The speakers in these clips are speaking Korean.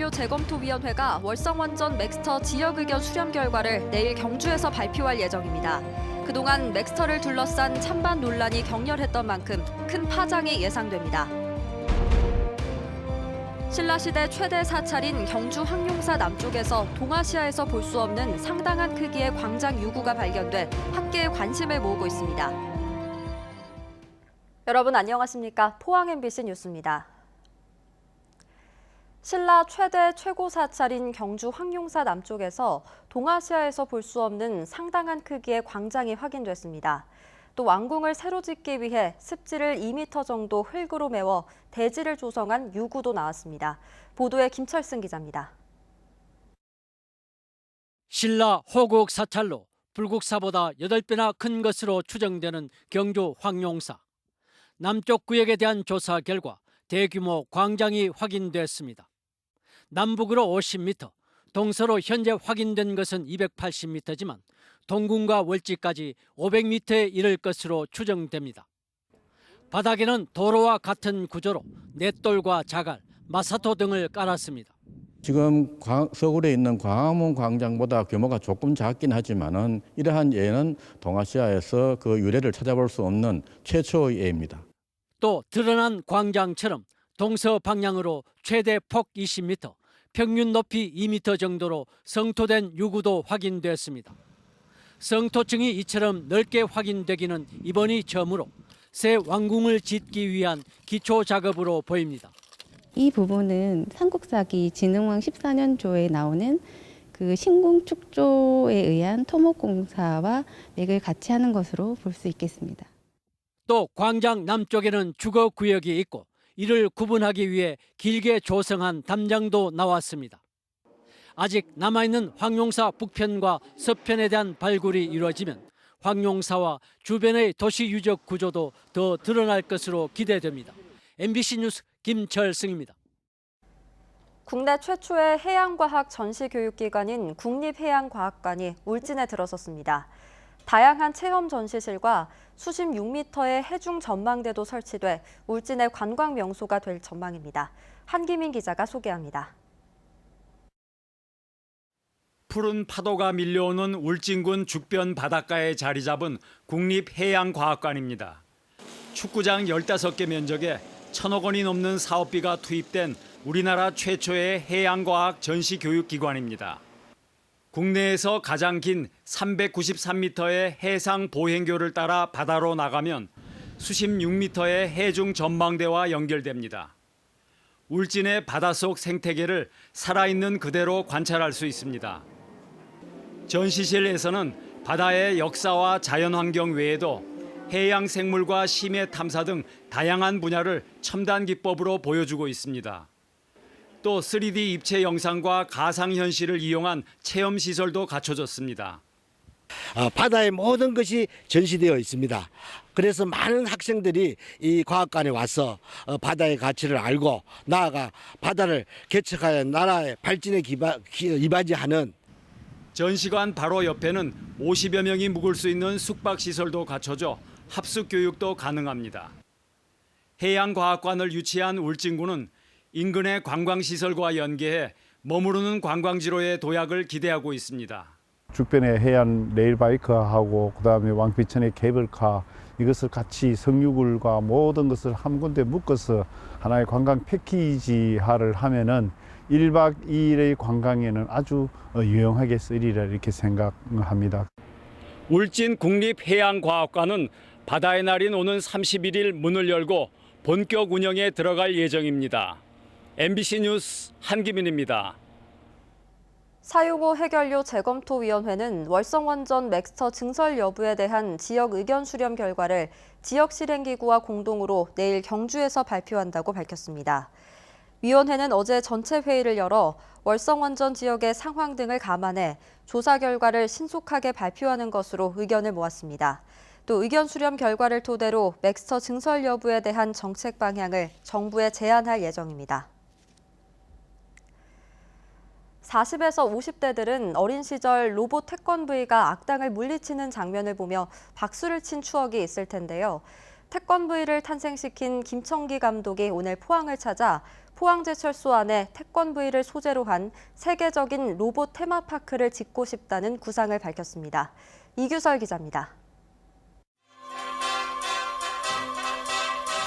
해결료 재검토위원회가 월성원전 맥스터 지역 의견 수렴 결과를 내일 경주에서 발표할 예정입니다. 그동안 맥스터를 둘러싼 찬반 논란이 격렬했던 만큼 큰 파장이 예상됩니다. 신라시대 최대 사찰인 경주 황룡사 남쪽에서 동아시아에서 볼 수 없는 상당한 크기의 광장 유구가 발견돼 학계의 관심을 모으고 있습니다. 여러분 안녕하십니까? 포항 MBC 뉴스입니다. 신라 최대 최고 사찰인 경주 황룡사 남쪽에서 동아시아에서 볼 수 없는 상당한 크기의 광장이 확인됐습니다. 또 왕궁을 새로 짓기 위해 습지를 2m 정도 흙으로 메워 대지를 조성한 유구도 나왔습니다. 보도에 김철승 기자입니다. 신라 호국 사찰로 불국사보다 8배나 큰 것으로 추정되는 경주 황룡사. 남쪽 구역에 대한 조사 결과 대규모 광장이 확인됐습니다. 남북으로 50m, 동서로 현재 확인된 것은 280m지만 동궁과 월지까지 500m에 이를 것으로 추정됩니다. 바닥에는 도로와 같은 구조로 냇돌과 자갈, 마사토 등을 깔았습니다. 지금 서울에 있는 광화문 광장보다 규모가 조금 작긴 하지만은 이러한 예는 동아시아에서 그 유래를 찾아볼 수 없는 최초의 예입니다. 또 드러난 광장처럼 동서 방향으로 최대 폭 20m, 평균 높이 2m 정도로 성토된 유구도 확인됐습니다. 성토층이 이처럼 넓게 확인되기는 이번이 처음으로 새 왕궁을 짓기 위한 기초 작업으로 보입니다. 이 부분은 삼국사기 진흥왕 14년조에 나오는 그 신궁축조에 의한 토목공사와 맥을 같이 하는 것으로 볼 수 있겠습니다. 또 광장 남쪽에는 주거구역이 있고 이를 구분하기 위해 길게 조성한 담장도 나왔습니다. 아직 남아있는 황룡사 북편과 서편에 대한 발굴이 이루어지면 황룡사와 주변의 도시 유적 구조도 더 드러날 것으로 기대됩니다. MBC 뉴스 김철승입니다. 국내 최초의 해양과학 전시교육기관인 국립해양과학관이 울진에 들어섰습니다. 다양한 체험 전시실과 수심 6m의 해중 전망대도 설치돼 울진의 관광 명소가 될 전망입니다. 한기민 기자가 소개합니다. 푸른 파도가 밀려오는 울진군 죽변 바닷가에 자리 잡은 국립해양과학관입니다. 축구장 15개 면적에 1,000억 원이 넘는 사업비가 투입된 우리나라 최초의 해양과학 전시교육기관입니다. 국내에서 가장 긴 393m의 해상 보행교를 따라 바다로 나가면 수심 6m의 해중 전망대와 연결됩니다. 울진의 바닷속 생태계를 살아있는 그대로 관찰할 수 있습니다. 전시실에서는 바다의 역사와 자연환경 외에도 해양 생물과 심해 탐사 등 다양한 분야를 첨단 기법으로 보여주고 있습니다. 또 3D 입체 영상과 가상현실을 이용한 체험시설도 갖춰졌습니다. 바다의 모든 것이 전시되어 있습니다. 그래서 많은 학생들이 이 과학관에 와서 바다의 가치를 알고 나아가 바다를 개척하여 나라의 발전에 이바지하는 전시관 바로 옆에는 50여 명이 묵을 수 있는 숙박시설도 갖춰져 합숙 교육도 가능합니다. 해양과학관을 유치한 울진군은 인근의 관광시설과 연계해 머무르는 관광지로의 도약을 기대하고 있습니다. 주변에 해안 레일바이크하고 그다음에 왕비천의 케이블카 이것을 같이 성유굴과 모든 것을 한 군데 묶어서 하나의 관광 패키지화를 하면은 1박 2일의 관광에는 아주 유용하게 쓰리라 이렇게 생각합니다. 울진 국립해양과학관은 바다의 날인 오는 31일 문을 열고 본격 운영에 들어갈 예정입니다. MBC 뉴스 한기민입니다. 사용호 해결료 재검토위원회는 월성원전 맥스터 증설 여부에 대한 지역 의견 수렴 결과를 지역 실행기구와 공동으로 내일 경주에서 발표한다고 밝혔습니다. 위원회는 어제 전체 회의를 열어 월성원전 지역의 상황 등을 감안해 조사 결과를 신속하게 발표하는 것으로 의견을 모았습니다. 또 의견 수렴 결과를 토대로 맥스터 증설 여부에 대한 정책 방향을 정부에 제안할 예정입니다. 40에서 50대들은 어린 시절 로봇 태권브이가 악당을 물리치는 장면을 보며 박수를 친 추억이 있을 텐데요. 태권브이를 탄생시킨 김청기 감독이 오늘 포항을 찾아 포항제철소 안에 태권브이를 소재로 한 세계적인 로봇 테마파크를 짓고 싶다는 구상을 밝혔습니다. 이규설 기자입니다.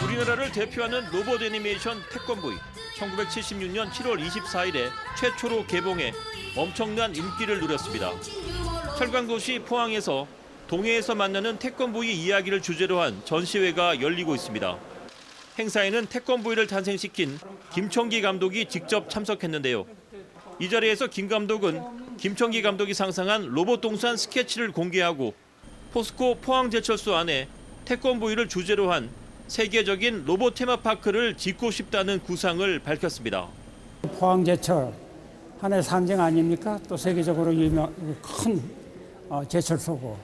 우리나라를 대표하는 로봇 애니메이션 태권브이. 1976년 7월 24일에 최초로 개봉해 엄청난 인기를 누렸습니다. 철강도시 포항에서 동해에서 만나는 태권브이 이야기를 주제로 한 전시회가 열리고 있습니다. 행사에는 태권브이를 탄생시킨 김청기 감독이 직접 참석했는데요. 이 자리에서 김 감독은 김청기 감독이 상상한 로봇 동산 스케치를 공개하고 포스코 포항제철소 안에 태권브이를 주제로 한 세계적인 로봇 테마파크를 짓고 싶다는 구상을 밝혔습니다. 포항제철 하나의 상징 아닙니까? 또 세계적으로 유명 큰 제철소고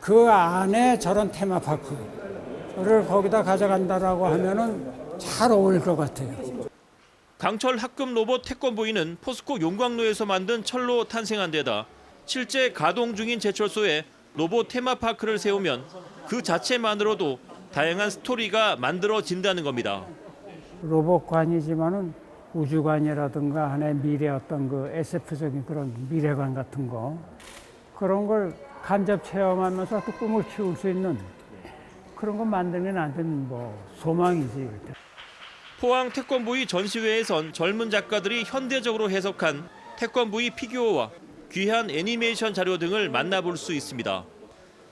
그 안에 저런 테마파크를 거기다 가져간다라고 하면은 잘 어울릴 것 같아요. 강철 합금 로봇 태권브이는 포스코 용광로에서 만든 철로 탄생한 데다 실제 가동 중인 제철소에 로봇 테마파크를 세우면 그 자체만으로도 다양한 스토리가 만들어진다는 겁니다. 로봇관이지만은 우주관이라든가 하나의 미래 어떤 그 SF적인 그런 미래관 같은 거 그런 걸 간접 체험하면서 또 꿈을 키울 수 있는 그런 거 만드는 나한테는 뭐 소망이지. 포항 태권브이 전시회에선 젊은 작가들이 현대적으로 해석한 태권브이 피규어와 귀한 애니메이션 자료 등을 만나볼 수 있습니다.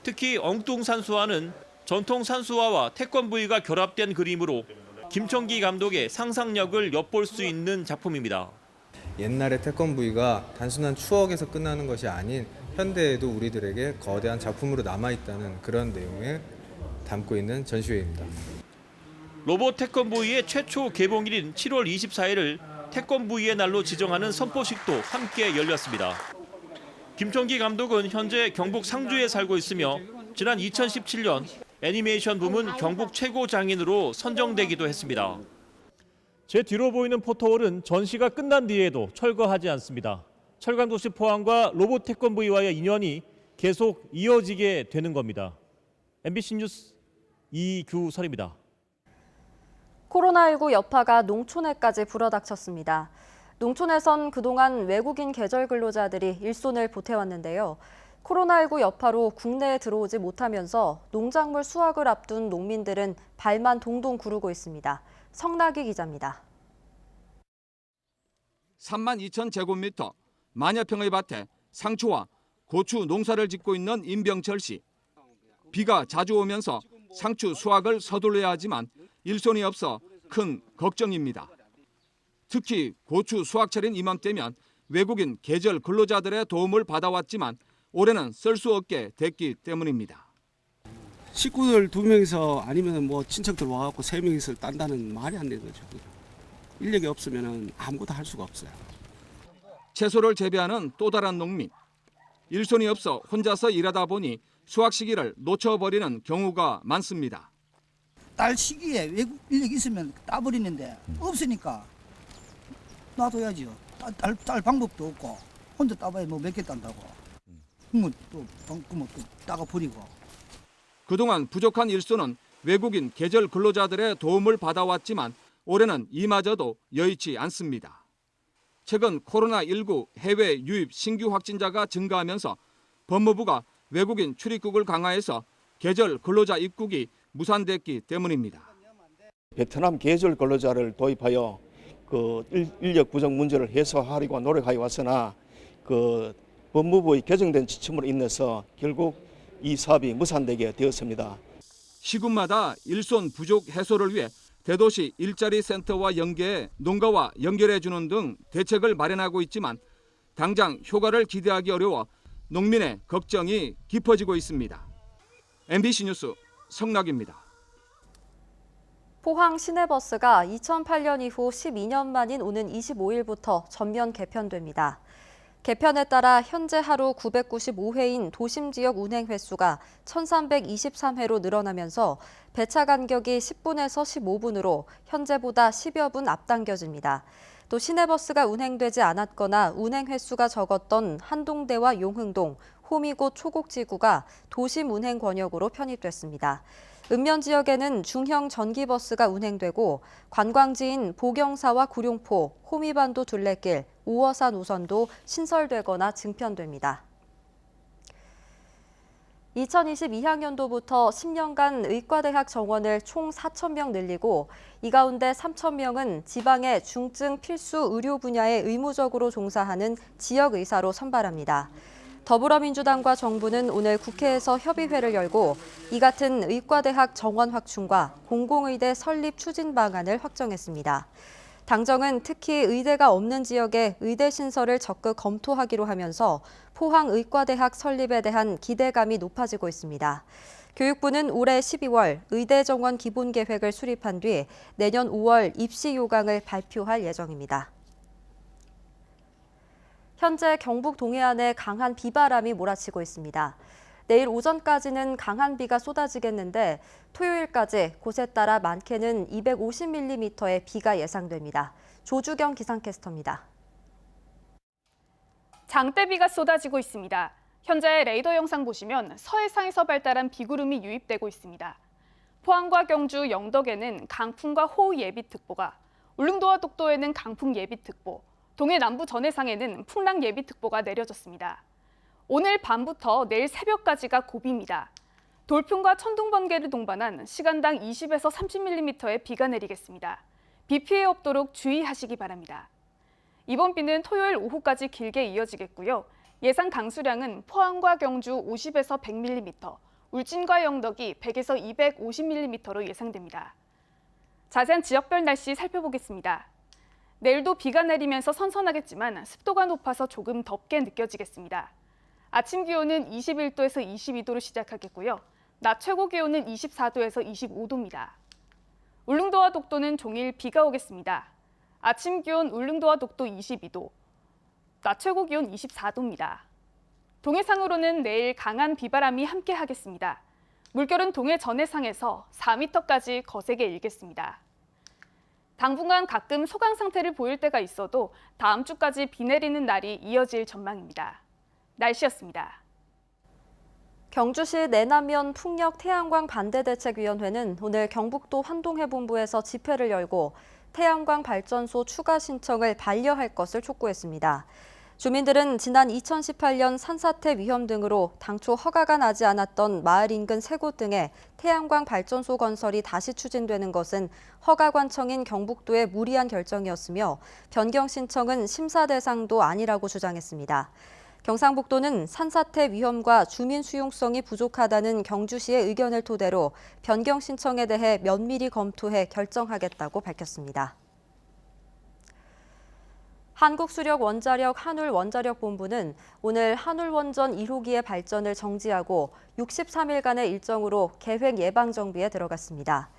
특히 엉뚱산수화는 전통 산수화와 태권브이가 결합된 그림으로 김청기 감독의 상상력을 엿볼 수 있는 작품입니다. 옛날의 태권브이가 단순한 추억에서 끝나는 것이 아닌 현대에도 우리들에게 거대한 작품으로 남아있다는 그런 내용을 담고 있는 전시회입니다. 로봇 태권브이의 최초 개봉일인 7월 24일을 태권브이의 날로 지정하는 선포식도 함께 열렸습니다. 김청기 감독은 현재 경북 상주에 살고 있으며 지난 2017년 애니메이션 부문 경북 최고 장인으로 선정되기도 했습니다. 제 뒤로 보이는 포토홀은 전시가 끝난 뒤에도 철거하지 않습니다. 철강도시 포항과 로봇 태권브이와의 인연이 계속 이어지게 되는 겁니다. MBC 뉴스 이규설입니다. 코로나19 여파가 농촌에까지 불어닥쳤습니다. 농촌에선 그동안 외국인 계절 근로자들이 일손을 보태왔는데요. 코로나19 여파로 국내에 들어오지 못하면서 농작물 수확을 앞둔 농민들은 발만 동동 구르고 있습니다. 성나기 기자입니다. 32,000제곱미터 만여 평의 밭에 상추와 고추 농사를 짓고 있는 임병철 씨. 비가 자주 오면서 상추 수확을 서둘러야 하지만 일손이 없어 큰 걱정입니다. 특히 고추 수확철인 이맘때면 외국인 계절 근로자들의 도움을 받아왔지만 올해는 쓸 수 없게 됐기 때문입니다. 식구들 2명이서 아니면 뭐 친척들 와갖고 3명이서 딴다는 말이 안 되는 거죠. 인력이 없으면 아무것도 할 수가 없어요. 채소를 재배하는 또 다른 농민. 일손이 없어 혼자서 일하다 보니 수확 시기를 놓쳐버리는 경우가 많습니다. 딸 시기에 외국 인력이 있으면 따버리는데 없으니까 놔둬야죠. 딸 방법도 없고 혼자 따봐야 뭐 몇 개 딴다고. 그러면 또 따가 버리고. 그동안 부족한 일손은 외국인 계절 근로자들의 도움을 받아왔지만 올해는 이마저도 여의치 않습니다. 최근 코로나19 해외 유입 신규 확진자가 증가하면서 법무부가 외국인 출입국을 강화해서 계절 근로자 입국이 무산됐기 때문입니다. 베트남 계절 근로자를 도입하여 그 인력 부족 문제를 해소하려고 노력하여 왔으나 그 법무부의 개정된 지침으로 인해서 결국 이 사업이 무산되게 되었습니다. 시군마다 일손 부족 해소를 위해 대도시 일자리 센터와 연계해 농가와 연결해 주는 등 대책을 마련하고 있지만 당장 효과를 기대하기 어려워 농민의 걱정이 깊어지고 있습니다. MBC 뉴스 성락입니다. 포항 시내버스가 2008년 이후 12년 만인 오는 25일부터 전면 개편됩니다. 개편에 따라 현재 하루 995회인 도심 지역 운행 횟수가 1323회로 늘어나면서 배차 간격이 10분에서 15분으로 현재보다 10여 분 앞당겨집니다. 또 시내버스가 운행되지 않았거나 운행 횟수가 적었던 한동대와 용흥동, 호미곶 초곡지구가 도심 운행 권역으로 편입됐습니다. 읍면 지역에는 중형 전기버스가 운행되고 관광지인 보경사와 구룡포, 호미반도 둘레길, 오어산 노선도 신설되거나 증편됩니다. 2022학년도부터 10년간 의과대학 정원을 총 4,000명 늘리고 이 가운데 3,000명은 지방의 중증 필수 의료 분야에 의무적으로 종사하는 지역의사로 선발합니다. 더불어민주당과 정부는 오늘 국회에서 협의회를 열고 이 같은 의과대학 정원 확충과 공공의대 설립 추진 방안을 확정했습니다. 당정은 특히 의대가 없는 지역의 의대 신설을 적극 검토하기로 하면서 포항의과대학 설립에 대한 기대감이 높아지고 있습니다. 교육부는 올해 12월 의대 정원 기본 계획을 수립한 뒤 내년 5월 입시 요강을 발표할 예정입니다. 현재 경북 동해안에 강한 비바람이 몰아치고 있습니다. 내일 오전까지는 강한 비가 쏟아지겠는데 토요일까지 곳에 따라 많게는 250mm의 비가 예상됩니다. 조주경 기상캐스터입니다. 장대비가 쏟아지고 있습니다. 현재 레이더 영상 보시면 서해상에서 발달한 비구름이 유입되고 있습니다. 포항과 경주, 영덕에는 강풍과 호우 예비특보가, 울릉도와 독도에는 강풍 예비특보, 동해 남부 전해상에는 풍랑 예비특보가 내려졌습니다. 오늘 밤부터 내일 새벽까지가 고비입니다. 돌풍과 천둥 번개를 동반한 시간당 20에서 30mm의 비가 내리겠습니다. 비 피해 없도록 주의하시기 바랍니다. 이번 비는 토요일 오후까지 길게 이어지겠고요. 예상 강수량은 포항과 경주 50에서 100mm, 울진과 영덕이 100에서 250mm로 예상됩니다. 자세한 지역별 날씨 살펴보겠습니다. 내일도 비가 내리면서 선선하겠지만 습도가 높아서 조금 덥게 느껴지겠습니다. 아침 기온은 21도에서 22도로 시작하겠고요. 낮 최고 기온은 24도에서 25도입니다. 울릉도와 독도는 종일 비가 오겠습니다. 아침 기온 울릉도와 독도 22도, 낮 최고 기온 24도입니다. 동해상으로는 내일 강한 비바람이 함께하겠습니다. 물결은 동해 전해상에서 4m까지 거세게 일겠습니다. 당분간 가끔 소강 상태를 보일 때가 있어도 다음 주까지 비 내리는 날이 이어질 전망입니다. 날씨였습니다. 경주시 내남면 풍력 태양광 반대대책위원회는 오늘 경북도 환동해본부에서 집회를 열고 태양광 발전소 추가 신청을 반려할 것을 촉구했습니다. 주민들은 지난 2018년 산사태 위험 등으로 당초 허가가 나지 않았던 마을 인근 3곳 등에 태양광 발전소 건설이 다시 추진되는 것은 허가관청인 경북도의 무리한 결정이었으며 변경 신청은 심사 대상도 아니라고 주장했습니다. 경상북도는 산사태 위험과 주민 수용성이 부족하다는 경주시의 의견을 토대로 변경 신청에 대해 면밀히 검토해 결정하겠다고 밝혔습니다. 한국수력원자력 한울원자력본부는 오늘 한울원전 1호기의 발전을 정지하고 63일간의 일정으로 계획 예방 정비에 들어갔습니다.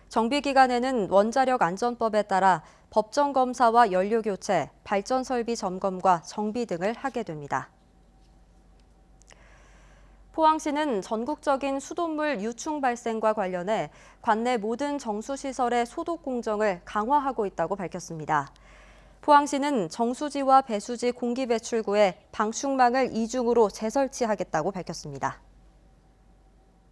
정비 기간에는 원자력 안전법에 따라 법정 검사와 연료 교체, 발전 설비 점검과 정비 등을 하게 됩니다. 포항시는 전국적인 수돗물 유충 발생과 관련해 관내 모든 정수시설의 소독 공정을 강화하고 있다고 밝혔습니다. 포항시는 정수지와 배수지 공기 배출구에 방충망을 이중으로 재설치하겠다고 밝혔습니다.